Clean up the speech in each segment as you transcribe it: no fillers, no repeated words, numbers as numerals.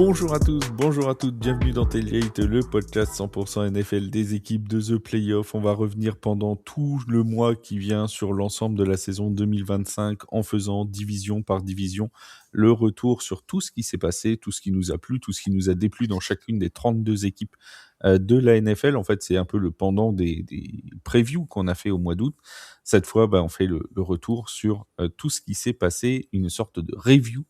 Bonjour à tous, bonjour à toutes, bienvenue dans Tailgate, le podcast 100% NFL des équipes de The Playoff. On va revenir pendant tout le mois qui vient sur l'ensemble de la saison 2025 en faisant division par division le retour sur tout ce qui s'est passé, tout ce qui nous a plu, tout ce qui nous a déplu dans chacune des 32 équipes de la NFL. En fait, c'est un peu le pendant des previews qu'on a fait au mois d'août. Cette fois, on fait le retour sur tout ce qui s'est passé, une sorte de review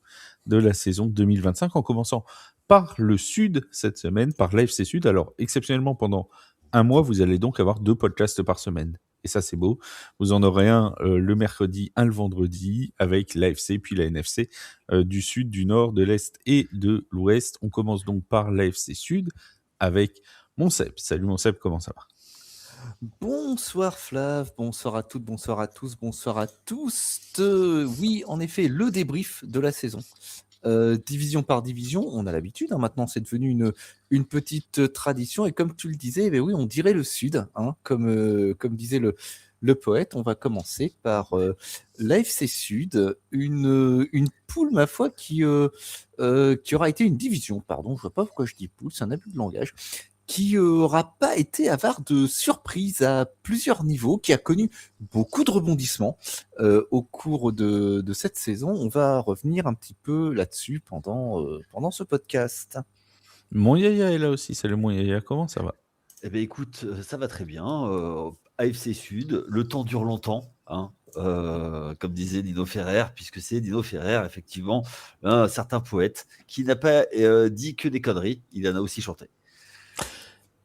de la saison 2025, en commençant par le Sud cette semaine, par l'AFC Sud. Alors, exceptionnellement, pendant un mois, vous allez donc avoir 2 podcasts par semaine. Et ça, c'est beau. Vous en aurez un le mercredi, un le vendredi, avec l'AFC, puis la NFC du Sud, du Nord, de l'Est et de l'Ouest. On commence donc par l'AFC Sud avec mon Seb. Salut mon Seb, comment ça va ? Bonsoir Flav, bonsoir à toutes, bonsoir à tous, bonsoir à tous. Oui, en effet, le débrief de la saison. Division par division, on a l'habitude, maintenant c'est devenu une petite tradition, et comme tu le disais, oui, on dirait le Sud, comme disait le poète. On va commencer par l'AFC Sud, une poule, ma foi, qui aura été une division, pardon, je vois pas pourquoi je dis poule, c'est un abus de langage, qui n'aura pas été avare de surprises à plusieurs niveaux, qui a connu beaucoup de rebondissements au cours de cette saison. On va revenir un petit peu là-dessus pendant ce podcast. Mon Yaya est là aussi, salut mon Yaya, comment ça va ? Eh bien écoute, ça va très bien. AFC Sud, le temps dure longtemps, comme disait Dino Ferrer, puisque c'est Dino Ferrer, effectivement, un certain poète, qui n'a pas dit que des conneries, il en a aussi chanté.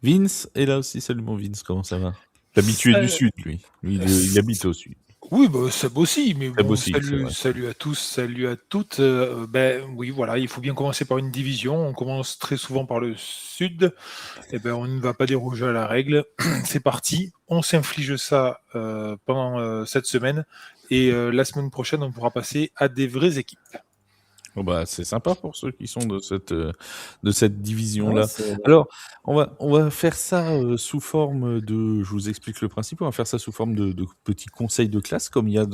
Vince est là aussi, salut mon Vince, comment ça va ? L'habitué du Sud, lui. Il habite au Sud. Oui, Seb aussi, mais Seb bon, aussi, salut à tous, salut à toutes. Oui, voilà, il faut bien commencer par une division. On commence très souvent par le Sud. On ne va pas déroger à la règle. C'est parti, on s'inflige ça pendant cette semaine. Et la semaine prochaine, on pourra passer à des vraies équipes. C'est sympa pour ceux qui sont de cette division-là. Ouais, Alors, on va faire ça sous forme de... Je vous explique le principe. On va faire ça sous forme de petits conseils de classe, comme il y a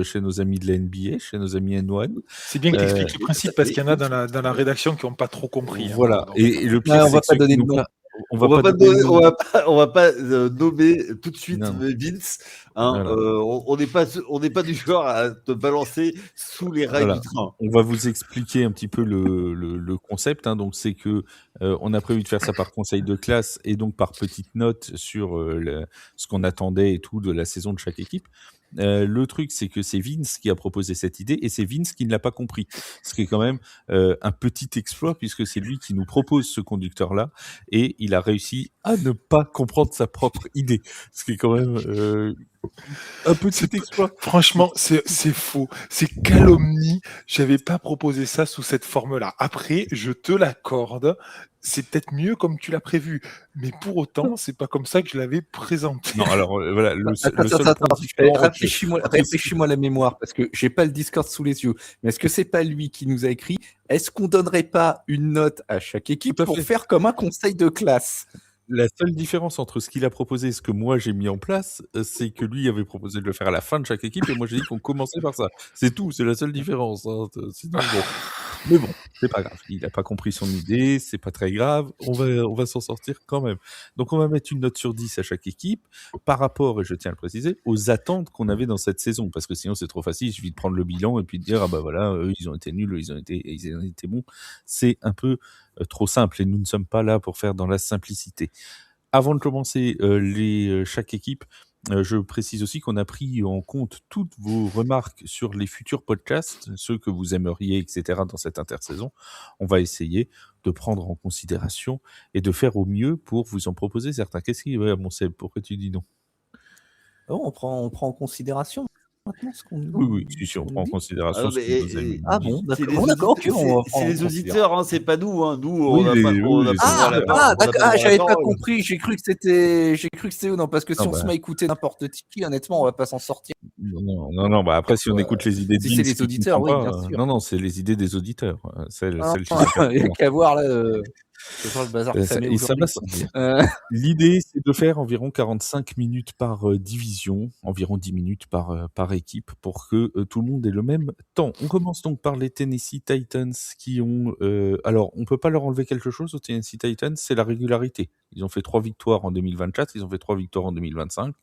chez nos amis de la NBA, chez nos amis N1. C'est bien que tu expliques le principe, parce qu'il y en a dans la rédaction qui n'ont pas trop compris. Voilà. Et le pire, on va pas donner de nom. On va pas nommer tout de suite Vince. Voilà. On n'est pas du genre à te balancer sous les rails du train. On va vous expliquer un petit peu le concept. Donc c'est que on a prévu de faire ça par conseil de classe et donc par petites notes sur ce qu'on attendait et tout de la saison de chaque équipe. Le truc, c'est que c'est Vince qui a proposé cette idée et c'est Vince qui ne l'a pas compris. Ce qui est quand même un petit exploit, puisque c'est lui qui nous propose ce conducteur-là et il a réussi à ne pas comprendre sa propre idée. Ce qui est quand même un petit exploit. Franchement, c'est faux. C'est calomnie. J'avais pas proposé ça sous cette forme-là. Après, je te l'accorde. C'est peut-être mieux comme tu l'as prévu, mais pour autant, c'est pas comme ça que je l'avais présenté. Non, alors voilà, réfléchis-moi la mémoire, parce que j'ai pas le Discord sous les yeux. Mais est-ce que c'est pas lui qui nous a écrit ? Est-ce qu'on donnerait pas une note à chaque équipe pour faire comme un conseil de classe ? La seule différence entre ce qu'il a proposé et ce que moi j'ai mis en place, c'est que lui avait proposé de le faire à la fin de chaque équipe et moi j'ai dit qu'on commençait par ça. C'est tout, c'est la seule différence. Sinon, bon. Mais bon, c'est pas grave. Il n'a pas compris son idée, c'est pas très grave. On va s'en sortir quand même. Donc on va mettre une note sur 10 à chaque équipe par rapport, et je tiens à le préciser, aux attentes qu'on avait dans cette saison. Parce que sinon c'est trop facile, il suffit de prendre le bilan et puis de dire eux ils ont été nuls, ils ont été bons. C'est un peu trop simple et nous ne sommes pas là pour faire dans la simplicité. Avant de commencer chaque équipe, je précise aussi qu'on a pris en compte toutes vos remarques sur les futurs podcasts, ceux que vous aimeriez, etc. dans cette intersaison. On va essayer de prendre en considération et de faire au mieux pour vous en proposer certains. Qu'est-ce qui va, mon Seb ? Pourquoi tu dis non ? On prend en considération maintenant ce qu'on dit. Oui, si on prend en considération ce que vous avez. Ah bon, d'accord. C'est les auditeurs, c'est pas nous. Nous, oui, on a d'accord. J'avais pas compris. J'ai cru que c'était eux. Non, parce que si on se met à écouter n'importe qui, honnêtement, on va pas s'en sortir. Non. Après, si on écoute les idées de si c'est les auditeurs, oui, bien sûr. Non, c'est les idées des auditeurs. Il n'y a qu'à voir là. Ce soir, le bazar que ça met Et ça aujourd'hui, va quoi. sortir. L'idée, c'est de faire environ 45 minutes par division, environ 10 minutes par équipe, pour que tout le monde ait le même temps. On commence donc par les Tennessee Titans qui ont... alors, on peut pas leur enlever quelque chose aux Tennessee Titans, c'est la régularité. Ils ont fait 3 victoires en 2024, ils ont fait 3 victoires en 2025.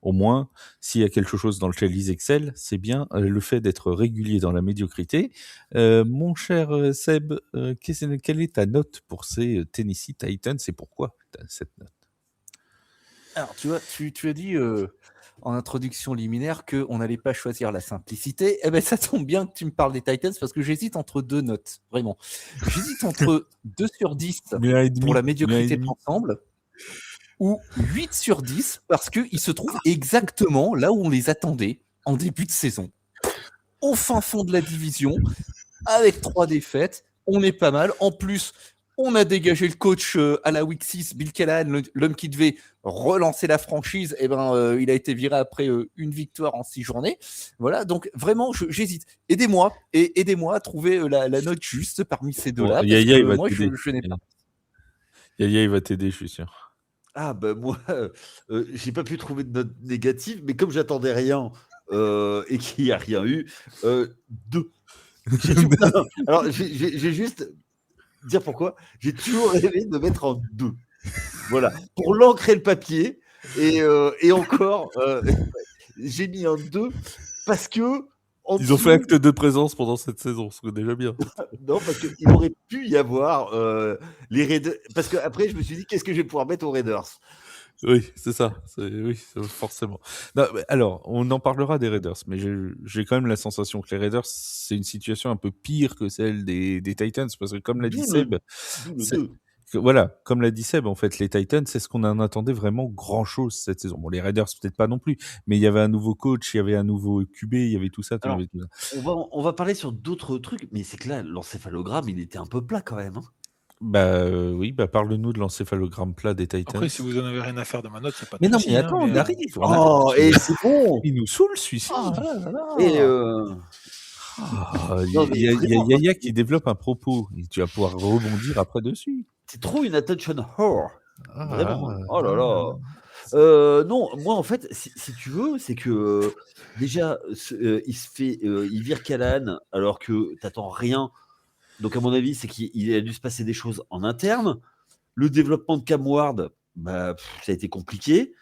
Au moins, s'il y a quelque chose dans lequel ils excellent, c'est bien le fait d'être régulier dans la médiocrité. Mon cher Seb, quelle est ta note pour ces Tennessee Titans et pourquoi cette note? Alors, tu vois, tu as dit en introduction liminaire qu'on n'allait pas choisir la simplicité. Eh ben, ça tombe bien que tu me parles des Titans parce que j'hésite entre deux notes, vraiment. J'hésite entre 2 sur 10 Bien et demi, pour la bien et médiocrité demi. ensemble ou 8 sur 10 parce qu'ils se trouvent exactement là où on les attendait en début de saison. Au fin fond de la division, avec 3 défaites, on est pas mal. En plus, on a dégagé le coach à la week 6, Bill Callahan, l'homme qui devait relancer la franchise. Et ben, il a été viré après une victoire en 6 journées. Voilà, donc vraiment, j'hésite. Aidez-moi à trouver la note juste parmi ces Bon, deux-là. Parce Yaya, il que va moi, t'aider. je n'ai pas. Yaya, il va t'aider, je suis sûr. Ah ben moi, j'ai pas pu trouver de note négative, mais comme j'attendais rien et qu'il n'y a rien eu, 2. Non, alors, je vais juste dire pourquoi. J'ai toujours rêvé de mettre en 2. Voilà, pour l'encre et le papier. Et encore, j'ai mis en 2 parce que. Ils ont fait acte de présence pendant cette saison, ce qui est déjà bien. Non, parce qu'il aurait pu y avoir les Raiders. Parce qu'après, je me suis dit, qu'est-ce que je vais pouvoir mettre aux Raiders? Oui, c'est ça. Oui, forcément. Non, alors, on en parlera des Raiders, mais j'ai quand même la sensation que les Raiders, c'est une situation un peu pire que celle des Titans, parce que comme l'a dit Seb, voilà, comme l'a dit Seb, en fait, les Titans, c'est ce qu'on en attendait vraiment grand-chose cette saison. Bon, les Raiders, peut-être pas non plus, mais il y avait un nouveau coach, il y avait un nouveau QB, il y avait tout ça. Alors, on va parler sur d'autres trucs, mais c'est que là, l'encéphalogramme, il était un peu plat quand même. Hein. Oui, parle-nous de l'encéphalogramme plat des Titans. Après, si vous en avez rien à faire de ma note, c'est pas Mais non, souci, mais attends, hein, on arrive. Oh, et c'est bon. Il nous saoule, celui-ci. Et il y a Yaya qui développe un propos. Et tu vas pouvoir rebondir après dessus. C'est trop une attention whore. Vraiment. Oh là là. Non, moi en fait, si tu veux, c'est que déjà, il vire Callahan alors que t'attends rien. Donc à mon avis, c'est qu'il a dû se passer des choses en interne. Le développement de Cam Ward, ça a été compliqué.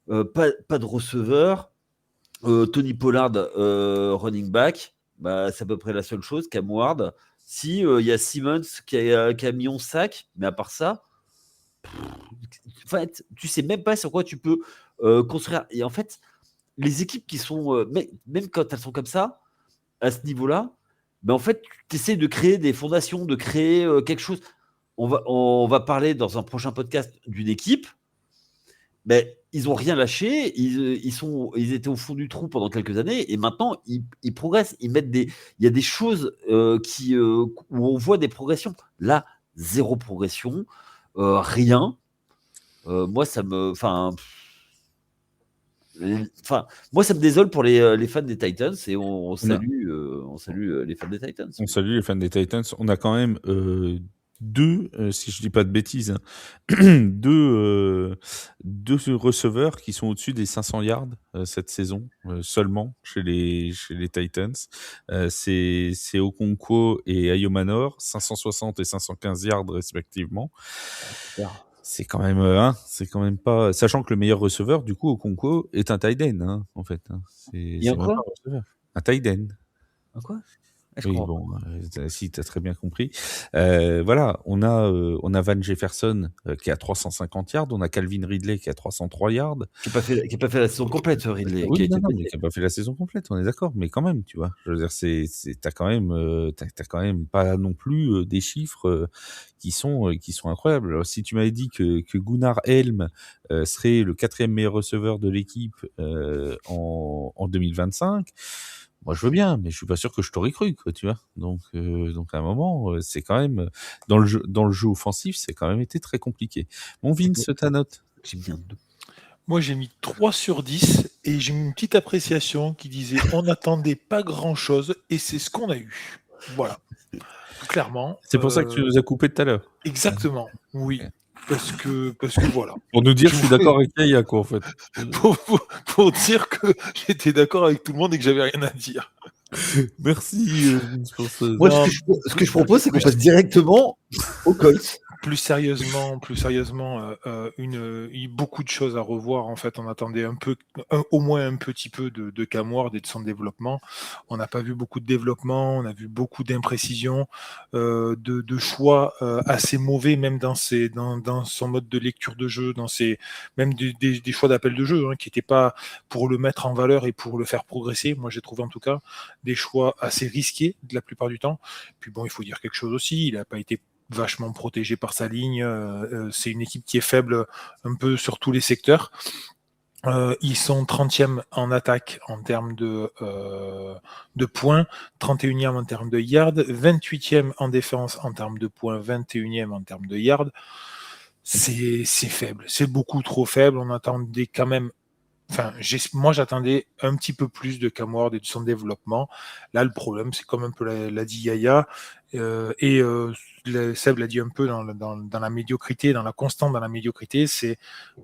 Pas de receveur. Tony Pollard, running back, c'est à peu près la seule chose. Cam Ward. Si il y a Simmons qui a mis 11 sacs, mais à part ça, en fait, tu sais même pas sur quoi tu peux construire. Et en fait, les équipes qui sont, même quand elles sont comme ça, à ce niveau-là, en fait, tu essaies de créer des fondations, de créer quelque chose. On va parler dans un prochain podcast d'une équipe. Ils n'ont rien lâché. Ils étaient au fond du trou pendant quelques années et maintenant ils progressent. Il y a des choses où on voit des progressions. Là, zéro progression, rien. Moi, ça me désole pour les fans des Titans et on salue les fans des Titans. On salue les fans des Titans. On a quand même deux, si je dis pas de bêtises, deux receveurs qui sont au-dessus des 500 yards cette saison seulement chez les Titans. C'est Okonkwo et Ayomanor, 560 et 515 yards respectivement. C'est quand même pas, sachant que le meilleur receveur du coup Okonkwo est un tight end en fait. Il y a quoi? Un tight end. Un quoi? Oui, bon, si tu as très bien compris. Voilà, on a Van Jefferson qui a 350 yards, on a Calvin Ridley qui a 303 yards. Qui n'a pas fait la saison complète, Ridley. Oui, qui n'a pas fait la saison complète, on est d'accord, mais quand même, tu vois. Je veux dire, t'as quand même pas non plus des chiffres qui sont incroyables. Alors, si tu m'avais dit que Gunnar Helm serait le 4e meilleur receveur de l'équipe en 2025, moi, je veux bien, mais je suis pas sûr que je t'aurais cru, quoi, tu vois. Donc à un moment, c'est quand même dans le jeu offensif, c'est quand même été très compliqué. Mon Vince, ta note? J'ai mis un 2. Moi, j'ai mis 3 sur 10 et j'ai mis une petite appréciation qui disait on n'attendait pas grand-chose et c'est ce qu'on a eu. Voilà. clairement. C'est pour ça que tu nous as coupé tout à l'heure. Exactement, oui. Parce que voilà. Pour nous dire que je suis d'accord avec Yaya, quoi, en fait. Pour dire que j'étais d'accord avec tout le monde et que j'avais rien à dire. Merci, Vince, pour ça. Moi, ce que je propose, c'est qu'on passe directement au Colts. Plus sérieusement, il y a beaucoup de choses à revoir. En fait, on attendait au moins un petit peu de Cam Ward et de son développement. On n'a pas vu beaucoup de développement, on a vu beaucoup d'imprécisions, de choix assez mauvais, même dans son mode de lecture de jeu, même des choix d'appel de jeu, qui n'étaient pas pour le mettre en valeur et pour le faire progresser. Moi, j'ai trouvé en tout cas des choix assez risqués de la plupart du temps. Puis bon, il faut dire quelque chose aussi, il n'a pas été vachement protégé par sa ligne. C'est une équipe qui est faible un peu sur tous les secteurs. Ils sont 30e en attaque en termes de points, 31e en termes de yards, 28e en défense en termes de points, 21e en termes de yards. C'est faible, c'est beaucoup trop faible. On attendait quand même. Moi, j'attendais un petit peu plus de Cam Ward et de son développement. Là, le problème, c'est comme un peu l'a dit Yaya, Seb l'a dit un peu dans la médiocrité, dans la constante dans la médiocrité, c'est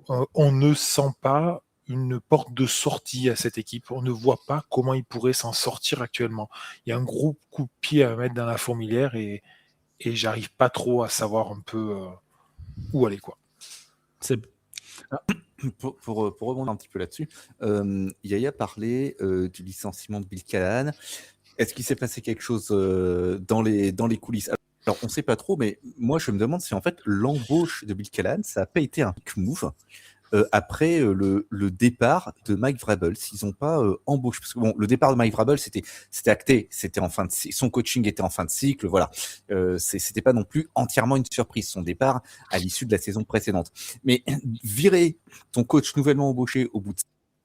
on ne sent pas une porte de sortie à cette équipe. On ne voit pas comment ils pourraient s'en sortir actuellement. Il y a un gros coup de pied à mettre dans la fourmilière et j'arrive pas trop à savoir un peu où aller, quoi. Pour rebondir un petit peu là-dessus, Yaya parlait du licenciement de Bill Callahan. Est-ce qu'il s'est passé quelque chose dans les coulisses? Alors, on ne sait pas trop, mais moi, je me demande si en fait l'embauche de Bill Callahan, ça n'a pas été un big move après le départ de Mike Vrabel, s'ils n'ont pas embauché. Parce que bon, le départ de Mike Vrabel, c'était acté, c'était en fin de son coaching était en fin de cycle, voilà. C'était pas non plus entièrement une surprise, son départ à l'issue de la saison précédente. Mais virer ton coach nouvellement embauché au bout de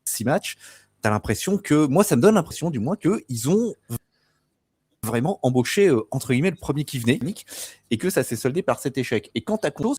6 matchs, t'as l'impression que, moi ça me donne l'impression du moins qu'ils ont vraiment embauché entre guillemets le premier qui venait et que ça s'est soldé par cet échec. Et quand t'as chose,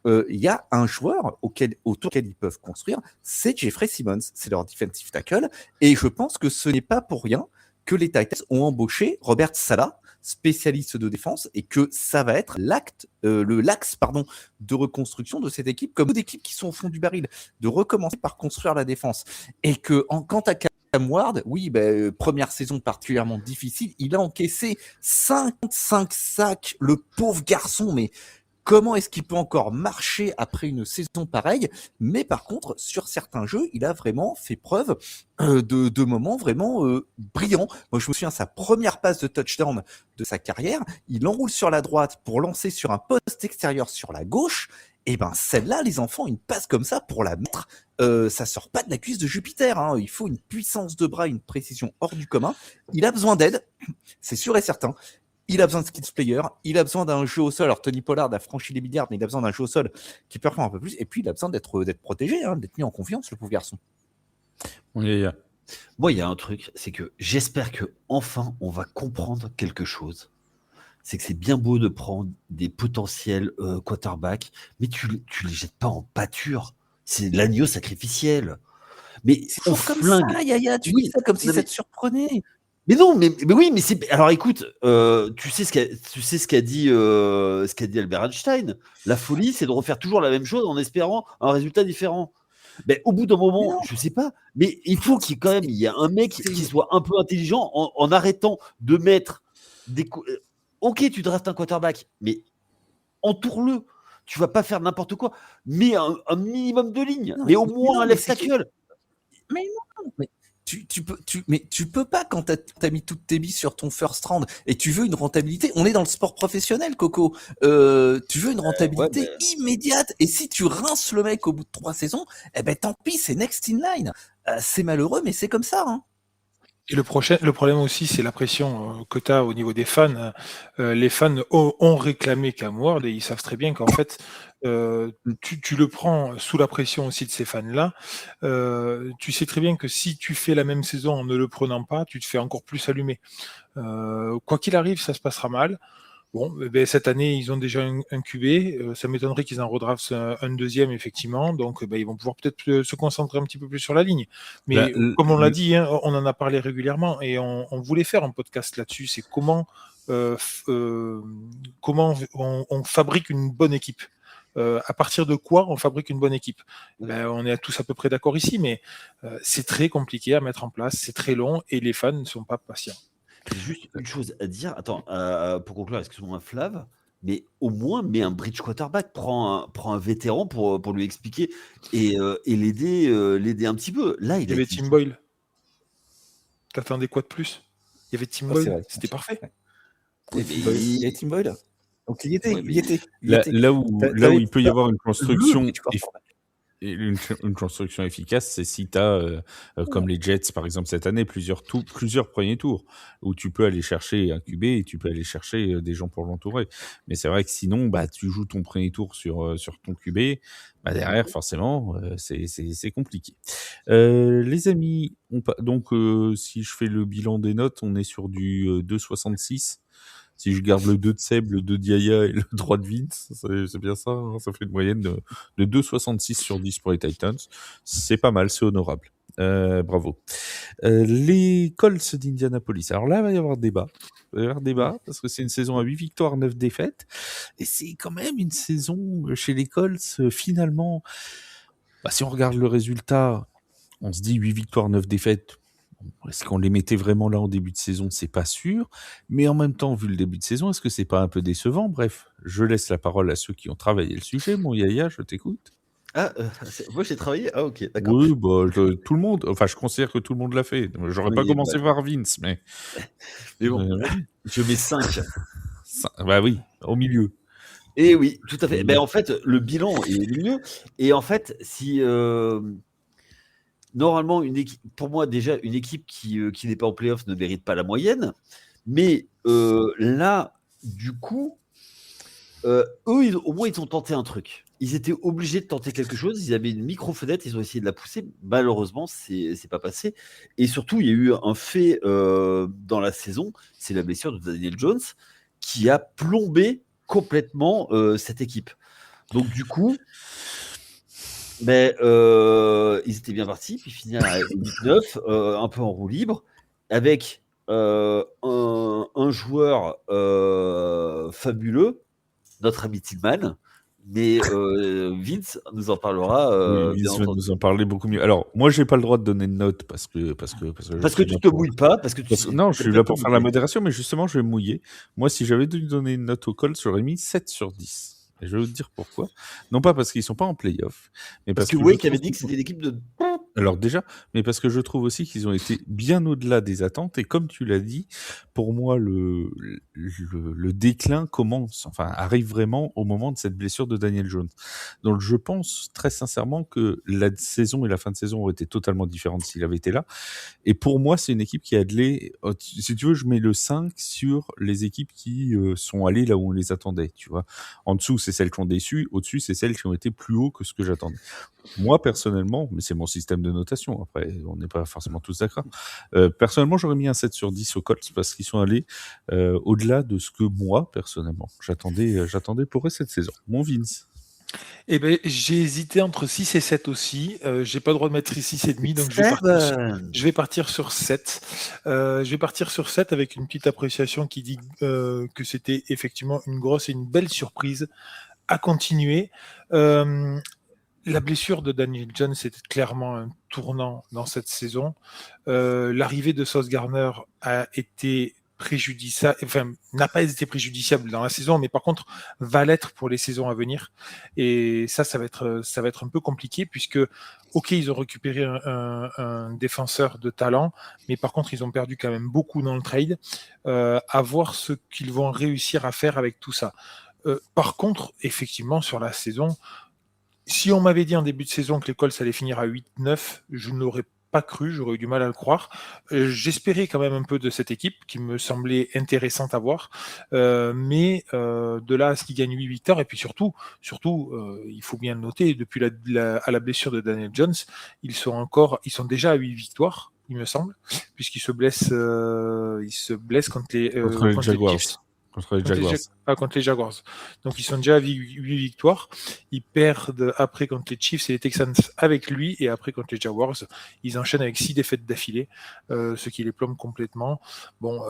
il y a un joueur autour duquel ils peuvent construire, c'est Jeffrey Simmons, c'est leur defensive tackle, et je pense que ce n'est pas pour rien que les Titans ont embauché Robert Saleh, spécialiste de défense, et que ça va être l'axe de reconstruction de cette équipe, comme d'autres équipes qui sont au fond du baril, de recommencer par construire la défense. Et que quant à Cam Ward, oui, première saison particulièrement difficile, il a encaissé 55 sacs, le pauvre garçon, mais comment est-ce qu'il peut encore marcher après une saison pareille? Mais par contre, sur certains jeux, il a vraiment fait preuve de moments vraiment brillants. Moi, je me souviens, sa première passe de touchdown de sa carrière, il enroule sur la droite pour lancer sur un poste extérieur sur la gauche. Et ben celle-là, les enfants, une passe comme ça pour la mettre, ça sort pas de la cuisse de Jupiter. Hein. Il faut une puissance de bras, une précision hors du commun. Il a besoin d'aide, c'est sûr et certain. Il a besoin de skills player, il a besoin d'un jeu au sol. Alors Tony Pollard a franchi les milliards, mais il a besoin d'un jeu au sol qui performe un peu plus. Et puis il a besoin d'être protégé, d'être mis en confiance, le pauvre garçon. Oui. Moi, il y a un truc, c'est que j'espère que enfin on va comprendre quelque chose. C'est que c'est bien beau de prendre des potentiels quarterbacks, mais tu les jettes pas en pâture. C'est l'agneau sacrificiel. Mais c'est on comme flingue. ça, Yaya, tu dis ça comme si ça te surprenait. Mais non, mais oui, mais c'est. Alors écoute, tu sais ce qu'a dit Albert Einstein. La folie, c'est de refaire toujours la même chose en espérant un résultat différent. Mais au bout d'un moment, je sais pas, mais il faut qu'il y ait un mec qui soit un peu intelligent en arrêtant de mettre des. Ok, tu draftes un quarterback, mais entoure-le. Tu vas pas faire n'importe quoi. Mets un minimum de lignes, mais au moins un left tackle. Mais non, mais tu peux pas quand t'as mis toutes tes billes sur ton first round et tu veux une rentabilité. On est dans le sport professionnel, Coco. Tu veux une rentabilité immédiate. Et si tu rinces le mec au bout de 3 saisons, tant pis, c'est next in line. C'est malheureux, mais c'est comme ça. Hein. Et le problème aussi, c'est la pression que tu as au niveau des fans. Les fans ont réclamé Cam Ward et ils savent très bien qu'en fait, tu le prends sous la pression aussi de ces fans-là. Tu sais très bien que si tu fais la même saison en ne le prenant pas, tu te fais encore plus allumer. Quoi qu'il arrive, ça se passera mal. Bon, cette année, ils ont déjà un QB. Ça m'étonnerait qu'ils en redraftent un deuxième, effectivement. Donc, ils vont pouvoir peut-être se concentrer un petit peu plus sur la ligne. Mais comme on l'a dit, on en a parlé régulièrement et on voulait faire un podcast là-dessus. C'est comment comment on fabrique une bonne équipe. À partir de quoi on fabrique une bonne équipe? On est tous à peu près d'accord ici, mais c'est très compliqué à mettre en place, c'est très long et les fans ne sont pas patients. J'ai juste une chose à dire. Attends, pour conclure, excuse-moi, Flav, mais au moins, mets un bridge quarterback, prends un vétéran pour lui expliquer et l'aider un petit peu. Là, Il y avait Tim Boyle. T'attendais quoi de plus? Il y avait Tim Boyle, c'était parfait. Il y a Tim Boyle. Donc il y était. Là où il peut y avoir une construction efficace, c'est si tu as, comme les Jets par exemple cette année, plusieurs premiers tours, où tu peux aller chercher un QB et tu peux aller chercher des gens pour l'entourer. Mais c'est vrai que sinon, tu joues ton premier tour sur ton QB, derrière forcément, c'est compliqué. Les amis, donc si je fais le bilan des notes, on est sur du 2,66. Si je garde le 2 de Seb, le 2 d'Yaya et le 3 de Vince, c'est bien ça, hein, ça fait une moyenne de 2,66 sur 10 pour les Titans. C'est pas mal, c'est honorable. Bravo. Les Colts d'Indianapolis. Alors là, il va y avoir débat. Parce que c'est une saison à 8 victoires, 9 défaites. Et c'est quand même une saison chez les Colts, finalement. Si on regarde le résultat, on se dit 8 victoires, 9 défaites. Est-ce qu'on les mettait vraiment là en début de saison? C'est pas sûr. Mais en même temps, vu le début de saison, est-ce que c'est pas un peu décevant? Bref, je laisse la parole à ceux qui ont travaillé le sujet. Mon Yaya, je t'écoute. Moi j'ai travaillé. Ah ok, d'accord. Oui, tout le monde. Enfin, je considère que tout le monde l'a fait. J'aurais pas commencé par Vince, mais. Mais bon, je mets 5. Oui, au milieu. Et oui, tout à fait. En fait, le bilan est au milieu. Et en fait, si normalement, pour moi, déjà, une équipe qui n'est pas en playoff ne mérite pas la moyenne. Mais là, du coup, eux, au moins, ils ont tenté un truc. Ils étaient obligés de tenter quelque chose. Ils avaient une micro-fenêtre, ils ont essayé de la pousser. Malheureusement, c'est pas passé. Et surtout, il y a eu un fait dans la saison, c'est la blessure de Daniel Jones, qui a plombé complètement cette équipe. Donc, du coup, ils étaient bien partis, puis finir à 8-9, un peu en roue libre, avec un joueur fabuleux, notre ami Tillman. Mais Vince nous en parlera. Vince va nous en parler beaucoup mieux. Alors, moi, j'ai pas le droit de donner de note parce que tu te mouilles pas. Non, je suis là pour faire la modération, mais justement, je vais me mouiller. Moi, si j'avais dû donner une note au Colts, j'aurais mis 7 sur 10. Et je vais vous dire pourquoi. Non pas parce qu'ils sont pas en play-off, mais parce que Wake avait dit que c'était l'équipe de... Alors déjà, mais parce que je trouve aussi qu'ils ont été bien au-delà des attentes. Et comme tu l'as dit, pour moi, le déclin arrive vraiment au moment de cette blessure de Daniel Jones. Donc je pense très sincèrement que la saison et la fin de saison auraient été totalement différentes s'il avait été là. Et pour moi, c'est une équipe qui a allé, si tu veux, je mets le 5 sur les équipes qui sont allées là où on les attendait, tu vois. En dessous, c'est celles qui ont déçu. Au-dessus, c'est celles qui ont été plus haut que ce que j'attendais. Moi, personnellement, mais c'est mon système de notation, après, on n'est pas forcément tous d'accord. Personnellement, j'aurais mis un 7 sur 10 aux Colts parce qu'ils sont allés au-delà de ce que moi, personnellement, j'attendais pour eux cette saison. Mon Vince. J'ai hésité entre 6 et 7 aussi. J'ai pas le droit de mettre 6,5, donc je vais partir sur 7. Je vais partir sur 7 avec une petite appréciation qui dit que c'était effectivement une grosse et une belle surprise à continuer. La blessure de Daniel Jones était clairement un tournant dans cette saison. L'arrivée de Sauce Gardner a été n'a pas été préjudiciable dans la saison, mais par contre va l'être pour les saisons à venir. Et ça va être un peu compliqué puisque, ok, ils ont récupéré un défenseur de talent, mais par contre ils ont perdu quand même beaucoup dans le trade. À voir ce qu'ils vont réussir à faire avec tout ça. Par contre, effectivement, sur la saison, si on m'avait dit en début de saison que les Colts allaient finir à 8-9, je n'aurais pas cru, j'aurais eu du mal à le croire. J'espérais quand même un peu de cette équipe qui me semblait intéressante à voir, mais de là à ce qu'ils gagnent 8 victoires, et puis surtout, il faut bien le noter, depuis à la blessure de Daniel Jones, ils sont déjà à 8 victoires, il me semble, puisqu'ils se blessent contre les Chiefs. Contre les Jaguars. Donc ils sont déjà à 8 victoires. Ils perdent après contre les Chiefs et les Texans avec lui, et après contre les Jaguars, ils enchaînent avec 6 défaites d'affilée, ce qui les plombe complètement. Bon,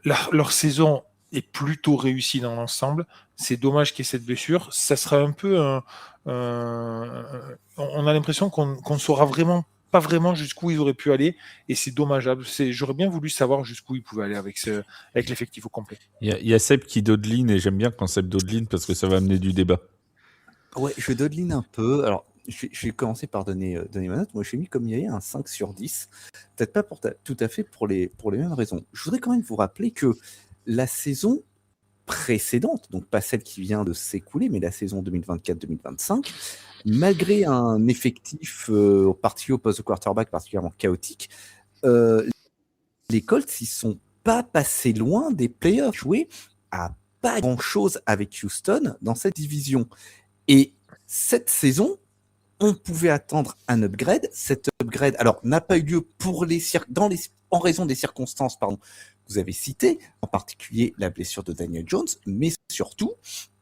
leur saison est plutôt réussie dans l'ensemble. C'est dommage qu'il y ait cette blessure. Ça sera un peu on a l'impression qu'on saura vraiment pas vraiment jusqu'où ils auraient pu aller, et c'est dommageable. J'aurais bien voulu savoir jusqu'où ils pouvaient aller avec l'effectif au complet. Il y a Seb qui dodeline, et j'aime bien quand Seb dodeline parce que ça va amener du débat. Ouais, je dodeline un peu. Alors, je vais commencer par donner ma note. Moi, j'ai mis comme il y a un 5 sur 10. Peut-être pas tout à fait pour les mêmes raisons. Je voudrais quand même vous rappeler que la saison précédente, donc pas celle qui vient de s'écouler, mais la saison 2024-2025, malgré un effectif au poste de quarterback particulièrement chaotique, les Colts, ils sont pas passés loin des playoffs, joués à pas grand-chose avec Houston dans cette division. Et cette saison, on pouvait attendre un upgrade. Cet upgrade, alors, n'a pas eu lieu en raison des circonstances, que vous avez citées, en particulier la blessure de Daniel Jones, mais surtout,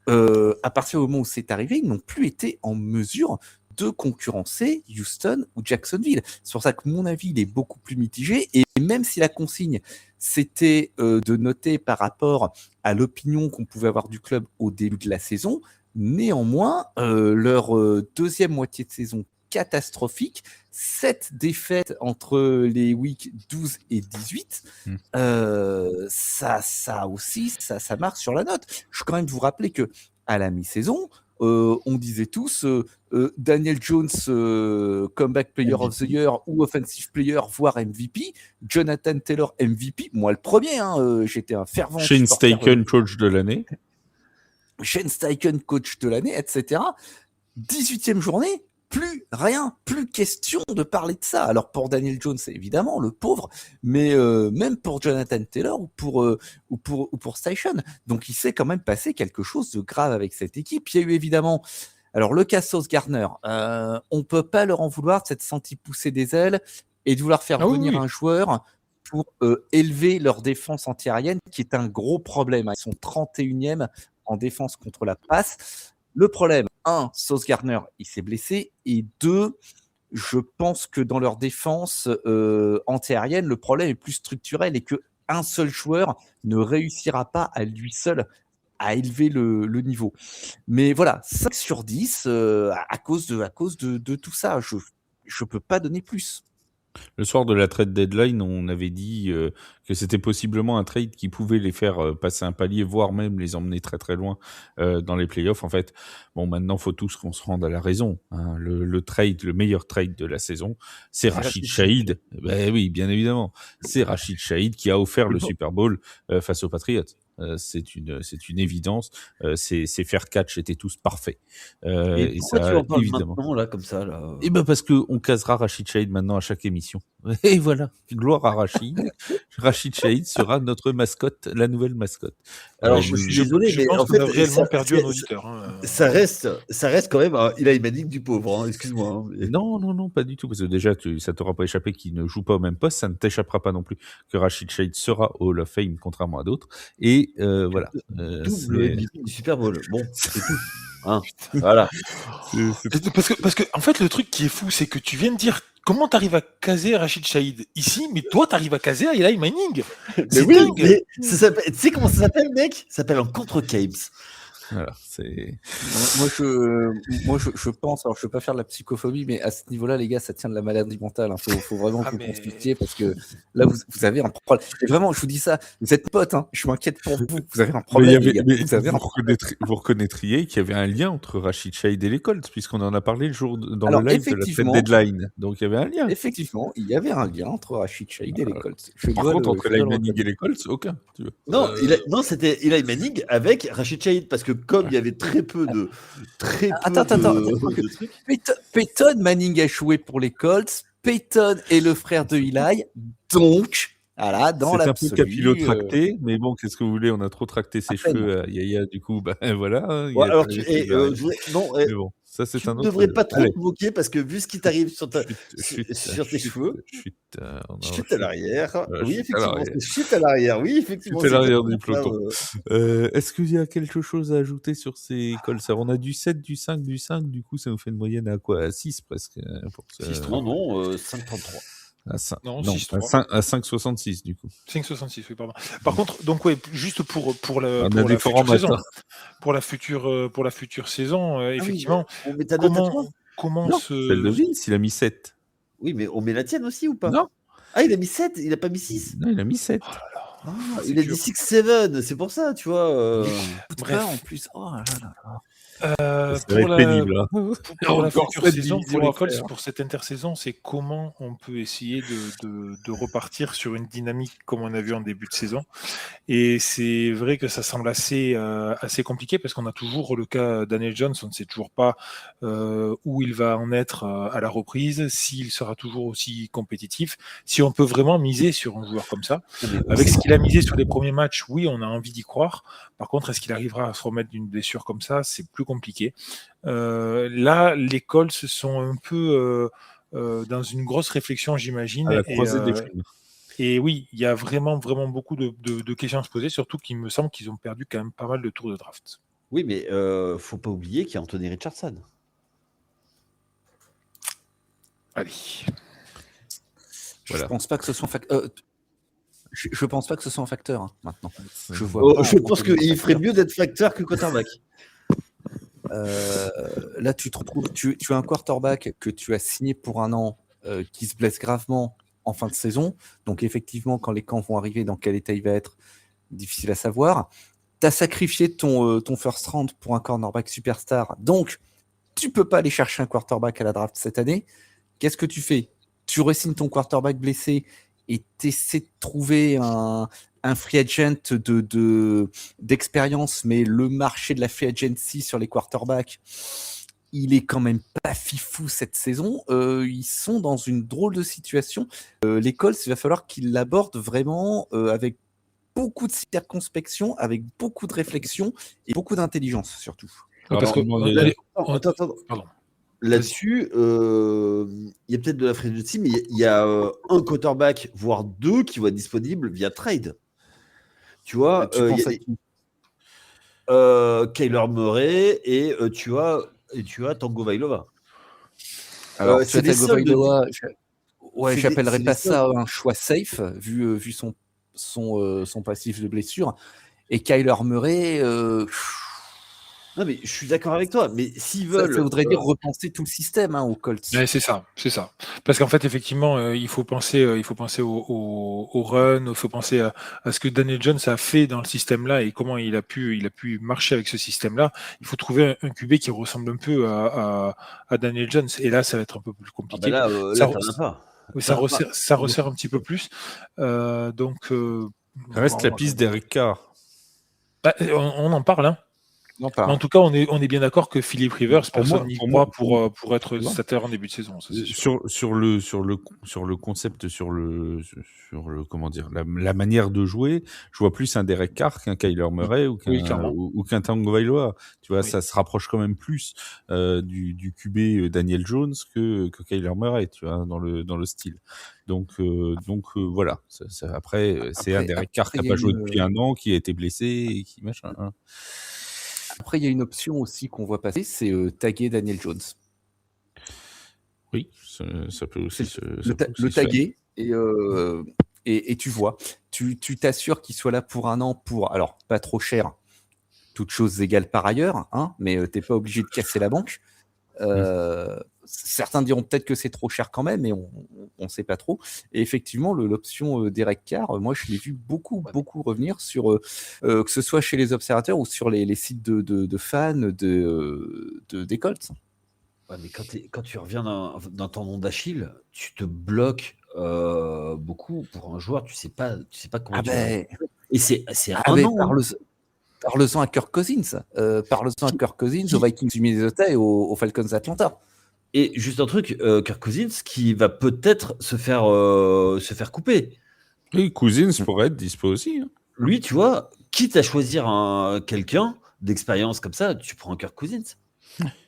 à partir du moment où c'est arrivé, ils n'ont plus été en mesure de concurrencer Houston ou Jacksonville. C'est pour ça que mon avis, il est beaucoup plus mitigé. Et même si la consigne, c'était de noter par rapport à l'opinion qu'on pouvait avoir du club au début de la saison, néanmoins, leur deuxième moitié de saison catastrophique, 7 défaites entre les weeks 12 et 18, ça aussi, ça marque sur la note. Je veux quand même vous rappeler que à la mi-saison, on disait tous Daniel Jones, Comeback Player of the Year ou Offensive Player, voire MVP. Jonathan Taylor, MVP. Moi, le premier, j'étais un fervent Shane supporter, Steichen, coach de l'année. Shane Steichen, coach de l'année, etc. 18e journée, plus rien, plus question de parler de ça. Alors pour Daniel Jones, évidemment, le pauvre, mais même pour Jonathan Taylor ou pour Steichen. Donc il s'est quand même passé quelque chose de grave avec cette équipe. Il y a eu évidemment, alors le cas Sauce Gardner, on peut pas leur en vouloir de s'être senti pousser des ailes et de vouloir faire venir un joueur pour élever leur défense antiaérienne, qui est un gros problème. Ils sont 31e en défense contre la passe. Le problème, 1, Sauce Gardner, il s'est blessé, et 2, je pense que dans leur défense anti-aérienne, le problème est plus structurel et qu'un seul joueur ne réussira pas à lui seul à élever le niveau. Mais voilà, 5 sur 10 à cause de tout ça. Je ne peux pas donner plus. Le soir de la trade deadline, on avait dit que c'était possiblement un trade qui pouvait les faire passer un palier, voire même les emmener très très loin dans les playoffs. En fait, bon, maintenant, il faut tous qu'on se rende à la raison. Hein. Le meilleur trade de la saison, c'est Rachid Shahid. Ben oui, bien évidemment. C'est Rachid Shahid qui a offert le Super Bowl face aux Patriots. C'est une évidence. Ces fair catch étaient tous parfaits. Et pourquoi ça, tu en parles évidemment. maintenant, là, comme ça là Et ben parce qu'on casera Rachid Shahid maintenant à chaque émission. Et voilà, gloire à Rachid. Rachid Shahid sera notre mascotte, la nouvelle mascotte. Alors, je suis désolé, mais pense en fait, qu'on a réellement perdu un auditeur. ça reste quand même un Eli Manning du pauvre, hein, excuse-moi. Hein, mais... Non, pas du tout, parce que déjà, ça t'aura pas échappé qu'il ne joue pas au même poste, ça ne t'échappera pas non plus que Rachid Shahid sera au Hall of Fame, contrairement à d'autres. Et voilà. Double MVP du Super Bowl. Bon, c'est tout. Hein, voilà. Parce que, en fait, le truc qui est fou, c'est que tu viens de dire comment tu arrives à caser Rachid Shahid ici, mais toi, tu arrives à caser Eli Manning. Mais oui, mais tu sais comment ça s'appelle, mec? Ça s'appelle un contre-Capes. Voilà, c'est... Moi, je pense, alors je ne veux pas faire de la psychophobie, mais à ce niveau-là, les gars, ça tient de la maladie mentale. Il faut vraiment que vous consultiez, parce que là, vous avez un problème. Et vraiment, je vous dis ça, vous êtes potes, hein, je m'inquiète pour vous. Vous avez un problème. Vous reconnaîtriez qu'il y avait un lien entre Rachid Shahid et les Colts, puisqu'on en a parlé le live de la trade deadline. Donc il y avait un lien. Effectivement, il y avait un lien entre Rachid Shahid et les Colts. Par contre, entre Eli Manning et les Colts, aucun. Tu veux. Non, c'était Eli Manning avec Rachid Shahid, parce que comme il y avait très peu de trucs. Peyton Manning a joué pour les Colts. Peyton est le frère de Eli, donc voilà, dans l'absolu. C'est un peu capillotracté, mais bon, qu'est-ce que vous voulez, on a trop tracté ses cheveux à Yaya, du coup, ben voilà. Ouais, alors mais bon, ça c'est tu un autre. Tu ne devrais pas trop te moquer, parce que vu ce qui t'arrive sur tes cheveux, chute à l'arrière. Oui, effectivement, chute à l'arrière. Oui, effectivement. Chute à l'arrière du peloton. Est-ce qu'il y a quelque chose à ajouter sur ces Colts? On a du 7, du 5, du 5, du coup, ça nous fait une moyenne à quoi? À 6 presque. 6, non, 5,33. Non, Non, 6-3. à 5,66 du coup. 5,66, oui, pardon. Par contre, donc ouais, juste pour la On a des future forums saison, matin. pour la future saison, Ah oui, effectivement, on met ta note à toi comment Non, celle de Vince, il a mis 7. Oui, mais on met la tienne aussi ou pas? Non, Ah, il a mis 7, il a pas mis 6. non, il a mis 7. Oh là là, Ah, c'est il a dur. dit 6-7, c'est pour ça, tu vois. Écoute Bref. pas, en plus. Oh là là. Ça va Pour être la, pénible. Hein. pour la Encore future 7 saison, divisions pour les à faire. Colts, pour cette intersaison, c'est comment on peut essayer de repartir sur une dynamique comme on a vu en début de saison. Et c'est vrai que ça semble assez compliqué parce qu'on a toujours le cas Daniel Jones, on ne sait toujours pas où il va en être à la reprise, s'il sera toujours aussi compétitif, si on peut vraiment miser sur un joueur comme ça. Avec ce qu'il a misé sur les premiers matchs, oui, on a envie d'y croire. Par contre, est-ce qu'il arrivera à se remettre d'une blessure comme ça? C'est plus compliqué. Là, les Colts sont un peu dans une grosse réflexion, j'imagine. À la croisée des chemins. Et oui, il y a vraiment, vraiment beaucoup de questions à se poser, surtout qu'il me semble qu'ils ont perdu quand même pas mal de tours de draft. Oui, mais faut pas oublier qu'il y a Anthony Richardson. Allez. Voilà. Je pense pas que ce soit je pense pas que ce soit un facteur hein, maintenant. Je vois. Oh, pas je en pense Anthony qu'il ferait facteur. mieux d'être facteur que quarterback. Là, tu te retrouves, tu as un quarterback que tu as signé pour un an qui se blesse gravement en fin de saison. Donc, effectivement, quand les camps vont arriver, dans quel état il va être, difficile à savoir. Tu as sacrifié ton first round pour un cornerback superstar. Donc, tu peux pas aller chercher un quarterback à la draft cette année. Qu'est-ce que tu fais? Tu re-signes ton quarterback blessé et tu essaies de trouver un free agent d'expérience, mais le marché de la free agency sur les quarterbacks, il est quand même pas fifou cette saison. Ils sont dans une drôle de situation. Les Colts, il va falloir qu'ils l'abordent vraiment avec beaucoup de circonspection, avec beaucoup de réflexion et beaucoup d'intelligence surtout. Parce que, Attends. pardon. Là-dessus, il y a peut-être de la free agency, mais il y a un quarterback, voire deux, qui vont être disponibles via trade. Tu vois, Tu penses à qui? Kyler Murray et tu as Tango Vailoa. Alors, c'est des soldes. Ouais, C'est j'appellerais des pas soldes. ça un choix safe, vu son passif de blessure. Et Kyler Murray, Non, mais je suis d'accord avec toi. Mais s'ils ça veulent. voudrait dire repenser tout le système aux Colts. Ouais, c'est ça. Parce qu'en fait, effectivement, il faut penser au run, il faut penser à ce que Daniel Jones a fait dans le système-là et comment il a pu marcher avec ce système-là. Il faut trouver un QB qui ressemble un peu à Daniel Jones. Et là, ça va être un peu plus compliqué. Là, t'en as pas. Oui, ça resserre un petit peu plus. Donc, Ça reste la piste d'Eric Carr. on en parle, hein. Non, Mais pas. en tout cas, on est bien d'accord que Philippe Rivers, personne n'y pour croit moi, pour être starter en début de saison. Ça, c'est sûr. Sur le concept, sur le comment dire, la manière de jouer, je vois plus un Derek Carr qu'un Kyler Murray ou qu'un Tango Vailoa. Tu vois, ça se rapproche quand même plus du QB Daniel Jones que Kyler Murray, tu vois, dans le style. Donc voilà. Après, c'est un Derek Carr qui n'a pas joué depuis un an, qui a été blessé et qui machin. Hein. Après, il y a une option aussi qu'on voit passer, c'est taguer Daniel Jones. Oui, ça peut aussi le taguer et tu vois, tu t'assures qu'il soit là pour un an alors pas trop cher, toutes choses égales par ailleurs, hein, mais t'es pas obligé de casser la banque. Certains diront peut-être que c'est trop cher quand même, mais on sait pas trop. Et effectivement, l'option Derek Carr, moi je l'ai vu beaucoup revenir sur que ce soit chez les observateurs ou sur les sites de fans des Colts. Ouais, mais quand tu reviens d'un tendon d'Achille, tu te bloques beaucoup pour un joueur, tu sais pas comment tu vas. Et c'est un an. Parle-en à Kirk Cousins. Parle-en à Kirk Cousins aux Vikings du Minnesota et aux Falcons d'Atlanta. Et juste un truc, Kirk Cousins qui va peut-être se faire couper. Oui, Cousins pourrait être dispo aussi. Hein. Lui, tu vois, quitte à choisir quelqu'un d'expérience comme ça, tu prends Kirk Cousins.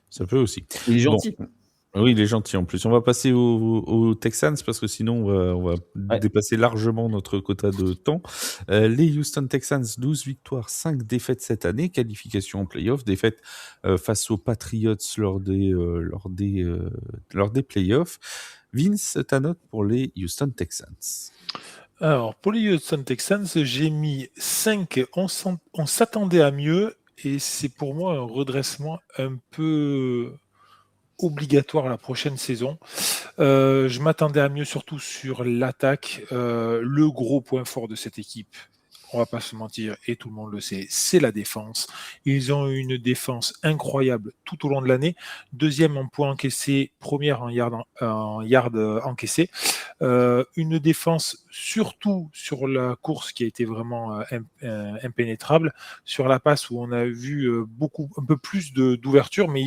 Ça peut aussi. Il est gentil. Bon. Oui, il est gentil en plus. On va passer aux Texans parce que sinon on va dépasser largement notre quota de temps. Les Houston Texans, 12 victoires, 5 défaites cette année, qualification en playoff, défaite face aux Patriots lors des playoffs. Vince, ta note pour les Houston Texans? Alors, pour les Houston Texans, j'ai mis 5. On s'attendait à mieux et c'est pour moi un redressement un peu obligatoire la prochaine saison. Je m'attendais à mieux, surtout sur l'attaque. Le gros point fort de cette équipe, on va pas se mentir, et tout le monde le sait, c'est la défense. Ils ont une défense incroyable tout au long de l'année. Deuxième en points encaissés, première en yard encaissés. Une défense surtout sur la course qui a été vraiment impénétrable. Sur la passe où on a vu un peu plus d'ouverture, mais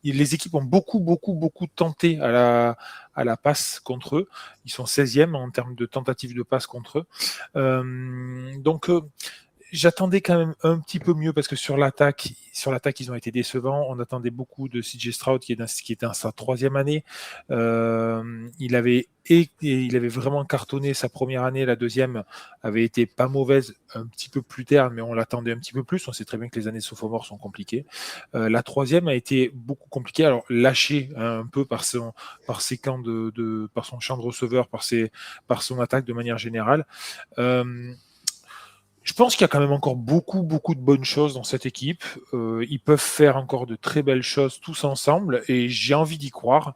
les équipes ont beaucoup tenté à la passe contre eux. Ils sont 16e en termes de tentatives de passe contre eux. Donc, j'attendais quand même un petit peu mieux parce que sur l'attaque, ils ont été décevants. On attendait beaucoup de CJ Stroud qui est dans sa 3e année. Il avait vraiment cartonné sa première année. La deuxième avait été pas mauvaise, un petit peu plus terne, mais on l'attendait un petit peu plus. On sait très bien que les années sophomore sont compliquées. La troisième a été beaucoup compliquée. Alors lâché un peu par son champ de receveur, par son attaque de manière générale. Je pense qu'il y a quand même encore beaucoup de bonnes choses dans cette équipe. Ils peuvent faire encore de très belles choses tous ensemble et j'ai envie d'y croire.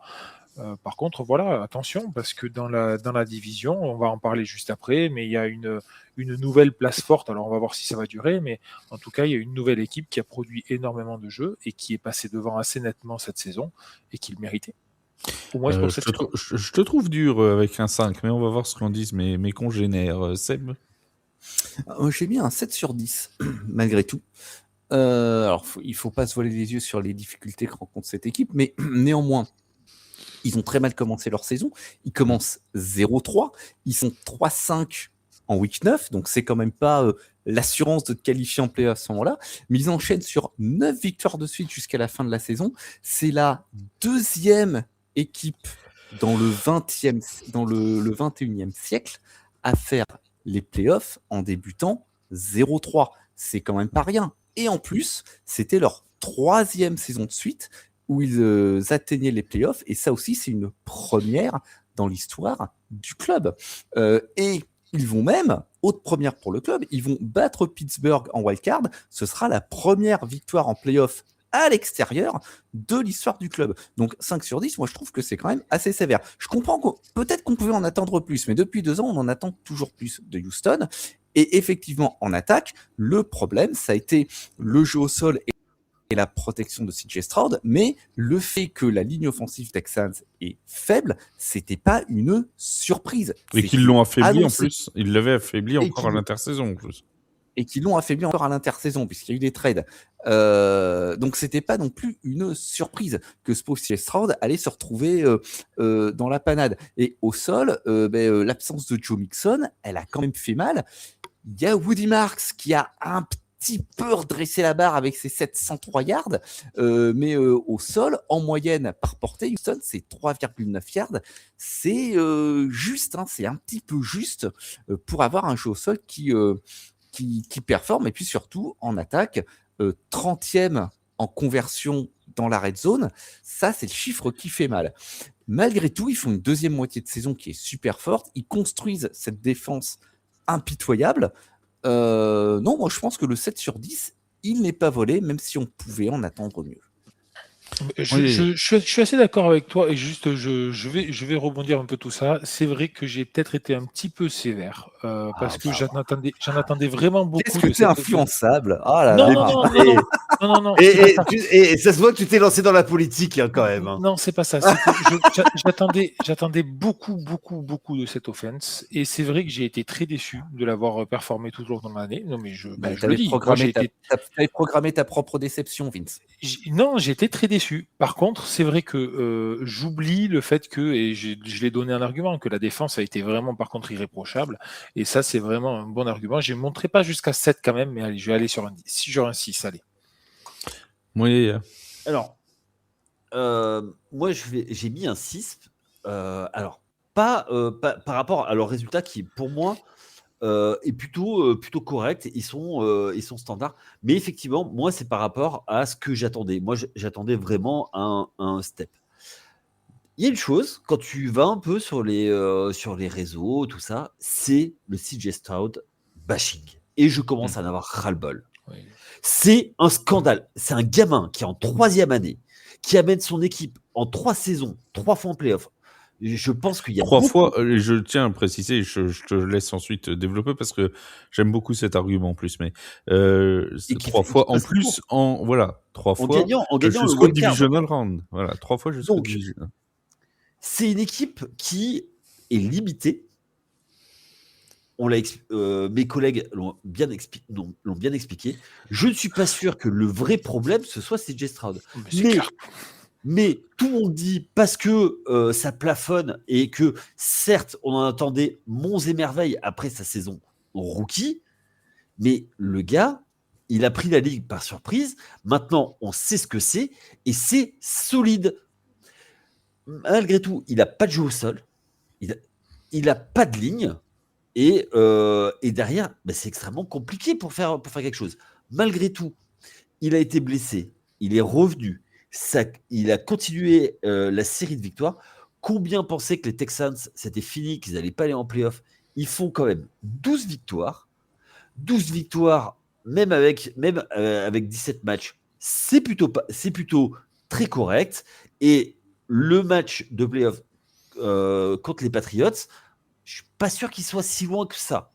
Par contre, voilà, attention, parce que dans la division, on va en parler juste après, mais il y a une nouvelle place forte. Alors, on va voir si ça va durer, mais en tout cas, il y a une nouvelle équipe qui a produit énormément de jeux et qui est passée devant assez nettement cette saison et qui le méritait. Au moins, pour cette saison. Je te trouve dur avec un 5, mais on va voir ce qu'en disent mes congénères. Seb? J'ai mis un 7 sur 10, malgré tout. Alors, il faut pas se voiler les yeux sur les difficultés que rencontre cette équipe, mais néanmoins, ils ont très mal commencé leur saison. Ils commencent 0-3. Ils sont 3-5 en week 9, donc c'est quand même pas l'assurance de te qualifier en play à ce moment-là. Mais ils enchaînent sur 9 victoires de suite jusqu'à la fin de la saison. C'est la 2e équipe dans le 21e siècle à faire les playoffs en débutant 0-3. C'est quand même pas rien. Et en plus, c'était leur 3e saison de suite où ils atteignaient les playoffs. Et ça aussi, c'est une première dans l'histoire du club. Et ils vont même, autre première pour le club, ils vont battre Pittsburgh en wildcard. Ce sera la première victoire en playoff à l'extérieur de l'histoire du club. Donc 5 sur 10, moi je trouve que c'est quand même assez sévère. Je comprends peut-être qu'on pouvait en attendre plus, mais depuis 2 ans, on en attend toujours plus de Houston. Et effectivement, en attaque, le problème, ça a été le jeu au sol et la protection de CJ Stroud, mais le fait que la ligne offensive Texans est faible, c'était pas une surprise. Et qu'ils l'ont affaibli en plus. Ils l'avaient affaibli encore à l'intersaison en plus. Et qu'ils l'ont affaibli encore à l'intersaison, puisqu'il y a eu des trades. Donc, c'était pas non plus une surprise que CJ Stroud allait se retrouver dans la panade. Et au sol, l'absence de Joe Mixon, elle a quand même fait mal. Il y a Woody Marks qui a un petit peu redressé la barre avec ses 703 yards, mais au sol, en moyenne par portée, Houston, c'est 3,9 yards. C'est juste, hein, c'est un petit peu juste pour avoir un jeu au sol qui performe, et puis surtout en attaque, 30e en conversion dans la red zone. Ça, c'est le chiffre qui fait mal. Malgré tout, ils font une deuxième moitié de saison qui est super forte. Ils construisent cette défense impitoyable. Non, moi je pense que le 7 sur 10, il n'est pas volé, même si on pouvait en attendre mieux. Je suis assez d'accord avec toi et juste je vais rebondir un peu tout ça. C'est vrai que j'ai peut-être été un petit peu sévère parce que j'en attendais vraiment beaucoup. Qu'est-ce que tu es influençable? Non. Et ça se voit que tu t'es lancé dans la politique hein, quand même. Hein. Non, c'est pas ça. J'attendais beaucoup de cette offense et c'est vrai que j'ai été très déçu de l'avoir performé tout au long de l'année. Non, mais je le dis. T'avais programmé ta propre déception, Vince. Non, j'ai été très déçu. Par contre, c'est vrai que j'oublie le fait que, et je l'ai donné un argument, que la défense a été vraiment par contre irréprochable. Et ça, c'est vraiment un bon argument. Je ne monterai pas jusqu'à 7 quand même, mais allez, je vais aller sur un 6. Allez. Oui. Alors, moi, j'ai mis un 6. Alors, pas par rapport à leur résultat qui, pour moi, est plutôt correct. Ils sont standards. Mais effectivement, moi, c'est par rapport à ce que j'attendais. Moi, j'attendais vraiment un step. il y a une chose, quand tu vas un peu sur les réseaux, tout ça, c'est le CJ Stroud bashing. Et je commence à en avoir ras-le-bol. Oui. C'est un scandale. C'est un gamin qui est en 3e année, qui amène son équipe en 3 saisons, 3 fois en playoff. Je pense qu'il y a 3 beaucoup... fois, je tiens à préciser, je te laisse ensuite développer parce que j'aime beaucoup cet argument en plus, mais Et qui 3 fois en passe le plus, tour. voilà, 3 En fois gagnant le jusqu'au wild card. divisional round. Voilà, 3 fois jusqu'au Donc, divisional. c'est une équipe qui est limitée. Mes collègues l'ont bien expliqué. Je ne suis pas sûr que le vrai problème, ce soit CJ Stroud. Mais c'est clair. Mais tout le monde dit parce que ça plafonne et que certes, on en attendait monts et merveilles après sa saison rookie, mais le gars, il a pris la ligue par surprise. Maintenant, on sait ce que c'est et c'est solide. Malgré tout, il n'a pas de jeu au sol, il n'a pas de ligne et derrière, c'est extrêmement compliqué pour faire quelque chose. Malgré tout, il a été blessé, il est revenu. Il a continué la série de victoires. Combien pensaient que les Texans, c'était fini, qu'ils n'allaient pas aller en playoff? Ils font quand même 12 victoires. 12 victoires, même avec 17 matchs, c'est plutôt très correct. Et le match de playoff contre les Patriots, je ne suis pas sûr qu'il soit si loin que ça.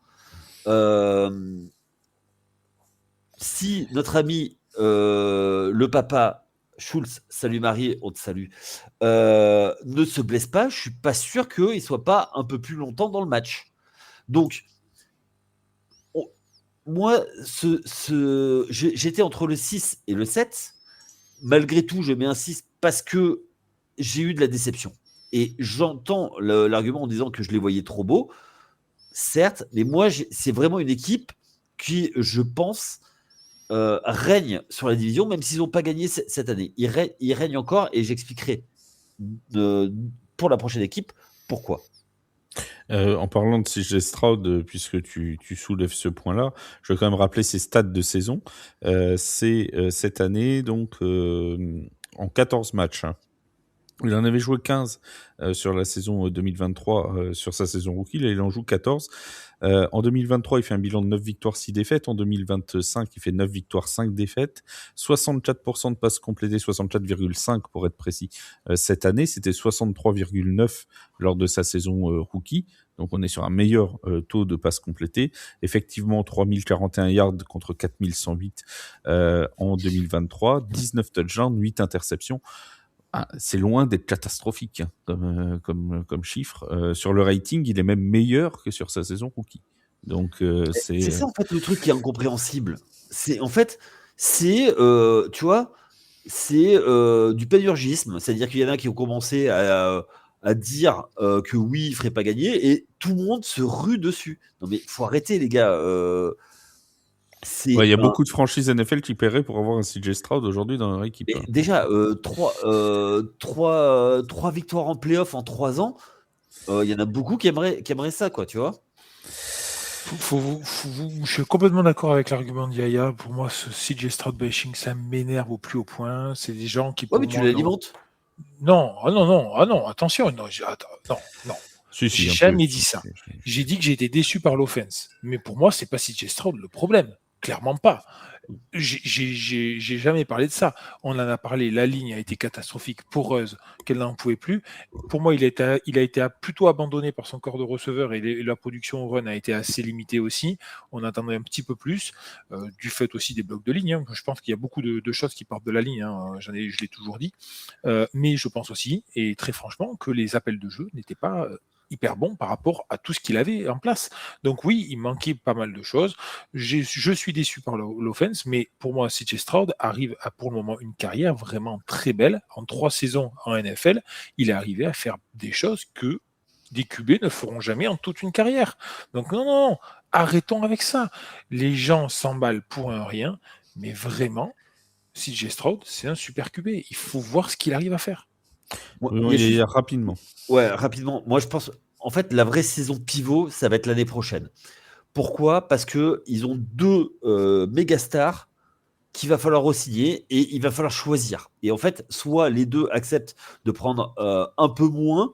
Si notre ami le papa Schultz, salut Marie, on te salue, ne se blesse pas, je ne suis pas sûr qu'il ne soit pas un peu plus longtemps dans le match. Donc, moi, j'étais entre le 6 et le 7. Malgré tout, je mets un 6 parce que j'ai eu de la déception. Et j'entends l'argument en disant que je les voyais trop beaux, certes, mais moi, c'est vraiment une équipe qui, je pense, règne sur la division, même s'ils n'ont pas gagné cette année. Ils règnent encore et j'expliquerai pour la prochaine équipe pourquoi. En parlant de CJ Stroud, puisque tu soulèves ce point-là, je vais quand même rappeler ses stats de saison. C'est cette année, donc, en 14 matchs. Hein. Il en avait joué 15 sur la saison 2023, sur sa saison rookie. Là, il en joue 14. En 2023, il fait un bilan de 9 victoires, 6 défaites. En 2025, il fait 9 victoires, 5 défaites. 64% de passes complétées, 64,5 pour être précis. Cette année, c'était 63,9 lors de sa saison rookie. Donc, on est sur un meilleur taux de passes complétées. Effectivement, 3041 yards contre 4108 en 2023. 19 touchdowns, 8 interceptions. C'est loin d'être catastrophique hein, comme chiffre. Sur le rating, il est même meilleur que sur sa saison rookie. Donc, c'est ça en fait le truc qui est incompréhensible. Tu vois, c'est du panurgisme. C'est-à-dire qu'il y en a qui ont commencé à dire que oui, il ne ferait pas gagner et tout le monde se rue dessus. Non mais il faut arrêter les gars. Il y a beaucoup de franchises NFL qui paieraient pour avoir un CJ Stroud aujourd'hui dans leur équipe. Hein. Déjà, 3 victoires en playoff en 3 ans, il y en a beaucoup qui aimeraient ça, quoi, tu vois. Je suis complètement d'accord avec l'argument d'Yaya. Pour moi, ce CJ Stroud bashing, ça m'énerve au plus haut point. C'est des gens qui. Ouais, mais tu l'alimentes. Non, attention, non. J'ai jamais dit ça. J'ai dit que j'ai été déçu par l'offense. Mais pour moi, c'est pas CJ Stroud le problème. Clairement pas. J'ai jamais parlé de ça. On en a parlé. La ligne a été catastrophique, poreuse, qu'elle n'en pouvait plus. Pour moi, il a été plutôt abandonné par son corps de receveur et la production au run a été assez limitée aussi. On attendait un petit peu plus, du fait aussi des blocs de ligne. Hein. Je pense qu'il y a beaucoup de choses qui partent de la ligne. Hein. Je l'ai toujours dit. Mais je pense aussi, et très franchement, que les appels de jeu n'étaient pas hyper bon par rapport à tout ce qu'il avait en place. Donc oui, il manquait pas mal de choses. Je suis déçu par l'offense, mais pour moi, CJ Stroud arrive à pour le moment une carrière vraiment très belle. En 3 saisons en NFL, il est arrivé à faire des choses que des QB ne feront jamais en toute une carrière. Donc non, arrêtons avec ça. Les gens s'emballent pour un rien, mais vraiment, CJ Stroud, c'est un super QB. Il faut voir ce qu'il arrive à faire. Rapidement. Ouais, rapidement. Moi, je pense, en fait, la vraie saison pivot, ça va être l'année prochaine. Pourquoi ? Parce qu'ils ont 2 méga stars qu'il va falloir re-signer et il va falloir choisir. Et en fait, soit les deux acceptent de prendre un peu moins,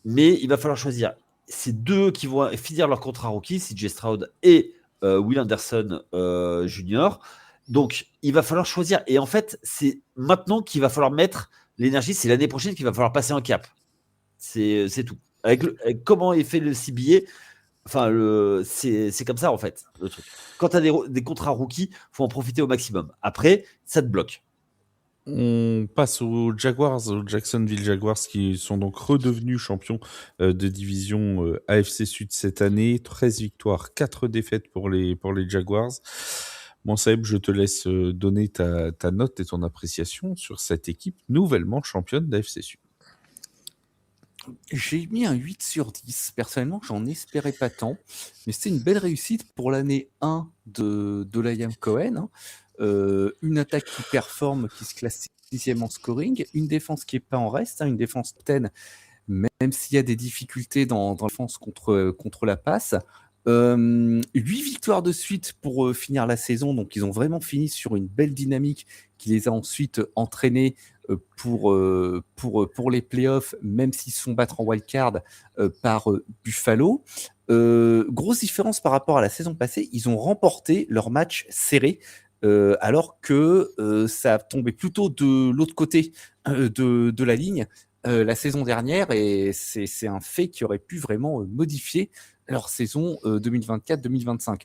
mais il va falloir choisir. C'est deux qui vont finir leur contrat rookie, CJ Stroud et Will Anderson Jr. Donc, il va falloir choisir. Et en fait, c'est maintenant qu'il va falloir mettre l'énergie. C'est l'année prochaine qu'il va falloir passer un cap. C'est tout. Avec comment est fait le CBA, enfin, c'est comme ça, en fait, le truc. Quand tu as des contrats rookies, il faut en profiter au maximum. Après, ça te bloque. On passe aux Jaguars, aux Jacksonville Jaguars, qui sont donc redevenus champions de division AFC Sud cette année. 13 victoires, 4 défaites pour les Jaguars. Bon, Seb, je te laisse donner ta note et ton appréciation sur cette équipe nouvellement championne d'AFC Sud. J'ai mis un 8 sur 10. Personnellement, j'en espérais pas tant. Mais c'était une belle réussite pour l'année 1 de Liam Cohen. Hein. Une attaque qui performe, qui se classe 6e en scoring. Une défense qui n'est pas en reste. Hein, une défense 10, même s'il y a des difficultés dans la défense contre la passe. 8 victoires de suite pour finir la saison. Donc, ils ont vraiment fini sur une belle dynamique qui les a ensuite entraînés pour les playoffs, même s'ils se font battre en wildcard par Buffalo. Grosse différence par rapport à la saison passée, ils ont remporté leur match serré, alors que ça a tombé plutôt de l'autre côté de la ligne la saison dernière, et c'est un fait qui aurait pu vraiment modifier leur saison 2024-2025.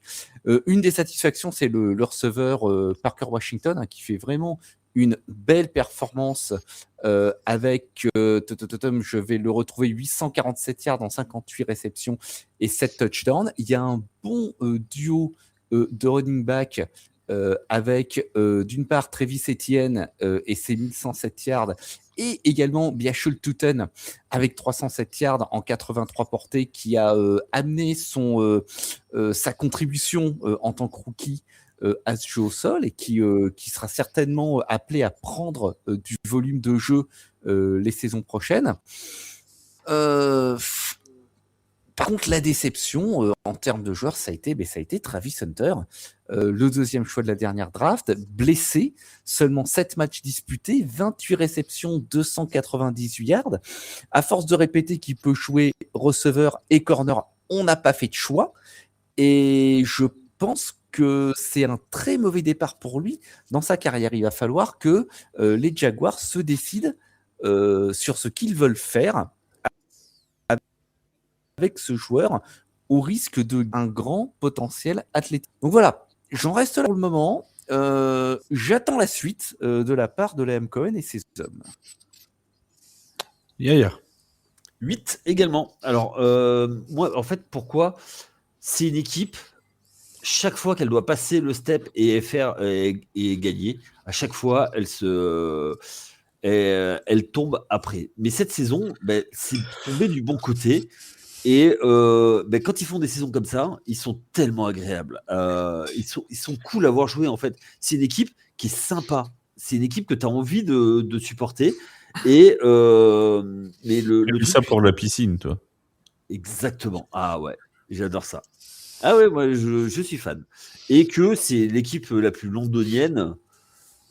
Une des satisfactions, c'est le receveur Parker Washington, hein, qui fait vraiment une belle performance avec, je vais le retrouver, 847 yards en 58 réceptions et 7 touchdowns. Il y a un bon duo de running back avec d'une part Travis Etienne et ses 1107 yards, et également Biachul Tutten avec 307 yards en 83 portées, qui a amené sa contribution en tant que rookie à ce jeu au sol, et qui sera certainement appelé à prendre du volume de jeu les saisons prochaines. Par contre, la déception en termes de joueurs, ça a été Travis Hunter, le deuxième choix de la dernière draft, blessé, seulement 7 matchs disputés, 28 réceptions, 298 yards. À force de répéter qu'il peut jouer receveur et corner, on n'a pas fait de choix. Et je pense que c'est un très mauvais départ pour lui dans sa carrière. Il va falloir que les Jaguars se décident sur ce qu'ils veulent faire avec ce joueur, au risque d'un grand potentiel athlétique. Donc voilà, j'en reste là pour le moment. J'attends la suite de la part de Liam Cohen et ses hommes. Yaya. 8 également. Alors, moi, en fait, pourquoi? C'est une équipe, chaque fois qu'elle doit passer le step et gagner, à chaque fois, elle tombe après. Mais cette saison, c'est tombé du bon côté. Et quand ils font des saisons comme ça, ils sont tellement agréables. Ils sont cool à voir jouer, en fait. C'est une équipe qui est sympa. C'est une équipe que tu as envie de supporter. Et mais le ça pour la piscine, toi. Exactement. Ah ouais, j'adore ça. Ah ouais, moi je suis fan. Et que c'est l'équipe la plus londonienne,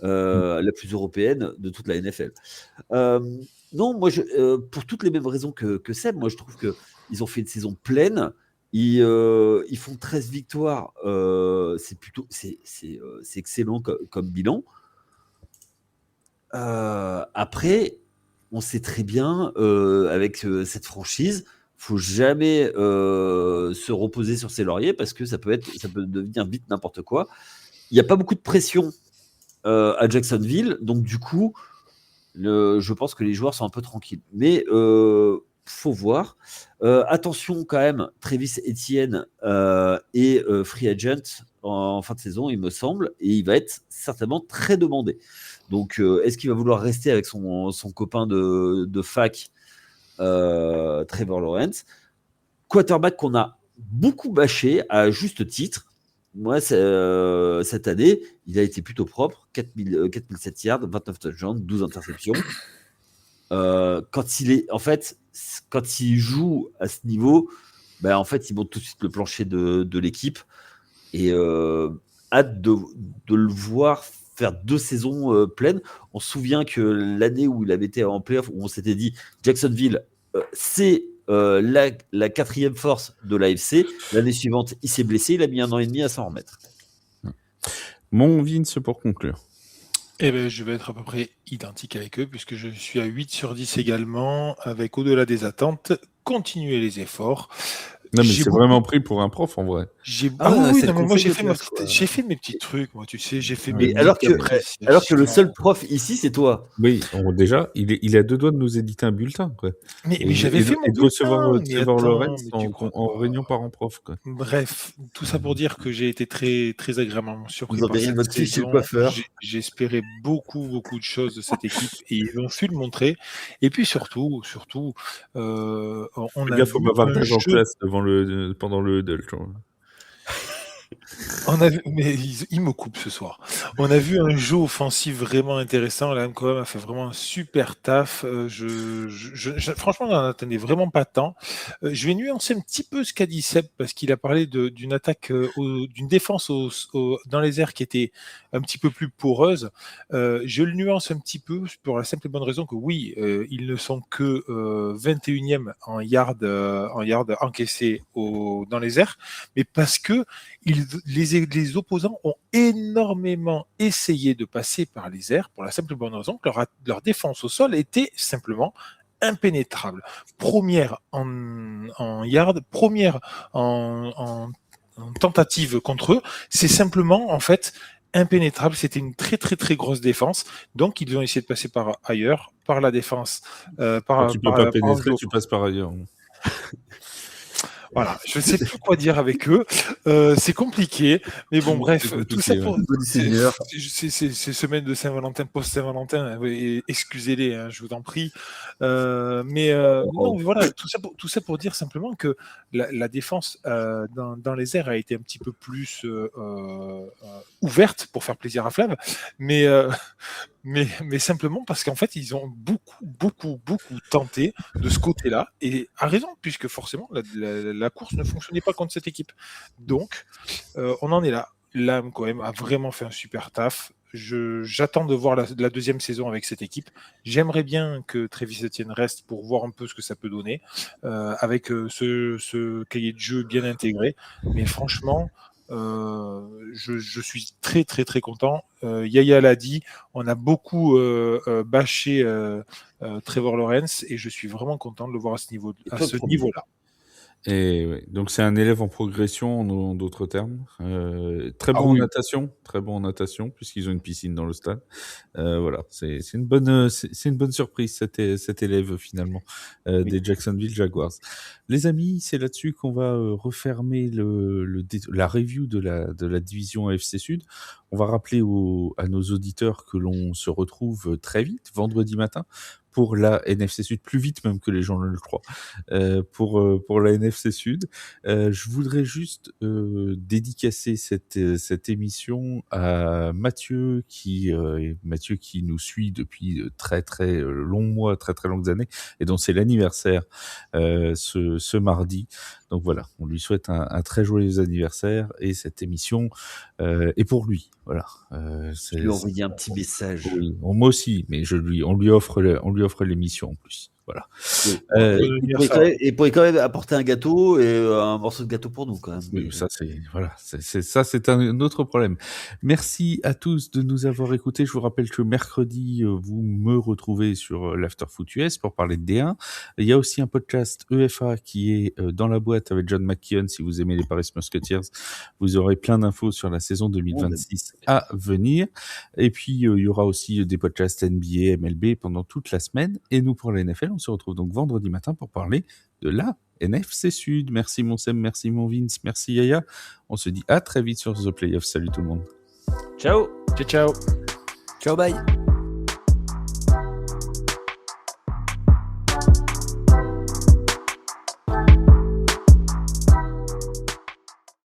la plus européenne de toute la NFL. Non, moi, pour toutes les mêmes raisons que Seb, moi je trouve qu'ils ont fait une saison pleine. Ils font 13 victoires. C'est excellent comme bilan. Après, on sait très bien, avec cette franchise, faut jamais se reposer sur ses lauriers, parce que ça peut devenir vite n'importe quoi. Il n'y a pas beaucoup de pression à Jacksonville, donc du coup, je pense que les joueurs sont un peu tranquilles. Mais faut voir. Attention quand même, Travis Etienne est free agent en fin de saison, il me semble, et il va être certainement très demandé. Donc, est-ce qu'il va vouloir rester avec son copain de fac, Trevor Lawrence, quarterback qu'on a beaucoup bâché à juste titre? Moi, cette année, il a été plutôt propre. 4007 yards, 29 touchdowns, 12 interceptions. Quand il joue à ce niveau, en fait, il monte tout de suite le plancher de l'équipe. Et hâte de le voir faire 2 saisons pleines. On se souvient que l'année où il avait été en playoff, où on s'était dit Jacksonville, c'est la 4e force de l'AFC. L'année suivante, il s'est blessé, il a mis 1 an et demi à s'en remettre. Mon Vince pour conclure. Eh ben, je vais être à peu près identique avec eux, puisque je suis à 8 sur 10 également, avec au-delà des attentes, continuer les efforts. Non, mais J'ai c'est beaucoup- vraiment pris pour un prof en vrai. Ah ouais, oui, c'est non, le mais moi conseil de j'ai classe, quoi. fait mes petits trucs, moi, tu sais, j'ai fait Mais mes alors petites Alors que le appréciations. seul prof ici, c'est toi. Oui, déjà, il a 2 doigts de nous éditer un bulletin, quoi. Mais Et j'avais fait mon de recevoir bulletin, mais Trevor attends, Lawrence mais tu crois en quoi? réunion parent-prof, quoi. Bref, tout ça pour dire que j'ai été très, très agréablement surpris Vous par enverrez cette votre fille chez le saison. coiffeur. J'espérais beaucoup, beaucoup de choses de cette équipe et ils ont su le montrer. Et puis surtout, on Fais a gaffe au vu un bavardage en jeu. classe pendant le huddle, tu vois. Mais il me coupe ce soir. On a vu un jeu offensif vraiment intéressant. Là, quand même, a fait vraiment un super taf. Franchement, on n'en attendait vraiment pas tant. Je vais nuancer un petit peu ce qu'a dit Seb parce qu'il a parlé d'une attaque, d'une défense dans les airs qui était un petit peu plus poreuse. Je le nuance un petit peu pour la simple et bonne raison que oui, ils ne sont que 21e en yards encaissés dans les airs, mais parce que les opposants ont énormément essayé de passer par les airs pour la simple et bonne raison que leur défense au sol était simplement impénétrable. Première en yard, première en tentative contre eux, c'est simplement en fait impénétrable. C'était une très très très grosse défense. Donc ils ont essayé de passer par ailleurs, par la défense, Quand tu peux pas pénétrer, tu passes par ailleurs. Voilà, je ne sais plus quoi dire avec eux. C'est compliqué, mais bon, bref, tout ça pour. C'est semaine de Saint-Valentin, post-Saint-Valentin. Excusez-les, hein, je vous en prie. Non, voilà, tout ça pour dire simplement que la défense dans les airs a été un petit peu plus ouverte pour faire plaisir à Flav, mais simplement parce qu'en fait, ils ont beaucoup tenté de ce côté-là, et à raison, puisque forcément, la course ne fonctionnait pas contre cette équipe. Donc, on en est là. Lam, quand même, a vraiment fait un super taf. J'attends de voir la deuxième saison avec cette équipe. J'aimerais bien que Travis Etienne reste pour voir un peu ce que ça peut donner, avec ce cahier de jeu bien intégré. Mais franchement, je suis très très très content. Yaya l'a dit, on a beaucoup bâché Trevor Lawrence et je suis vraiment content de le voir à ce niveau-là. Et ouais. Donc c'est un élève en progression, en d'autres termes. Très bon en natation, puisqu'ils ont une piscine dans le stade. Voilà, c'est une bonne surprise cet élève finalement des Jacksonville Jaguars. Les amis, c'est là-dessus qu'on va refermer la review de la division AFC Sud. On va rappeler à nos auditeurs que l'on se retrouve très vite, vendredi matin, pour la NFC Sud, plus vite même que les gens ne le croient, pour la NFC Sud. Je voudrais juste dédicacer cette émission à Mathieu qui nous suit depuis très très longs mois, très très longues années, et dont c'est l'anniversaire ce mardi. Donc voilà, on lui souhaite un très joyeux anniversaire, et cette émission est pour lui. Voilà. Je lui ai envoyé un petit message. Oui, moi aussi, mais on lui offre l'émission en plus. Voilà. Oui. Il pourrait quand même apporter un gâteau et un morceau de gâteau pour nous, quand même. Oui, ça c'est un autre problème. Merci à tous de nous avoir écoutés. Je vous rappelle que mercredi, vous me retrouvez sur l'Afterfoot US pour parler de D1. Il y a aussi un podcast EFA qui est dans la boîte avec John McKeon. Si vous aimez les Paris Musketeers, vous aurez plein d'infos sur la saison 2026 à venir. Et puis, il y aura aussi des podcasts NBA, MLB pendant toute la semaine. Et nous, pour la NFL, on se retrouve donc vendredi matin pour parler de la NFC Sud. Merci mon Sam, merci mon Vince, merci Yaya. On se dit à très vite sur The Playoffs. Salut tout le monde. Ciao. Ciao. Ciao, bye.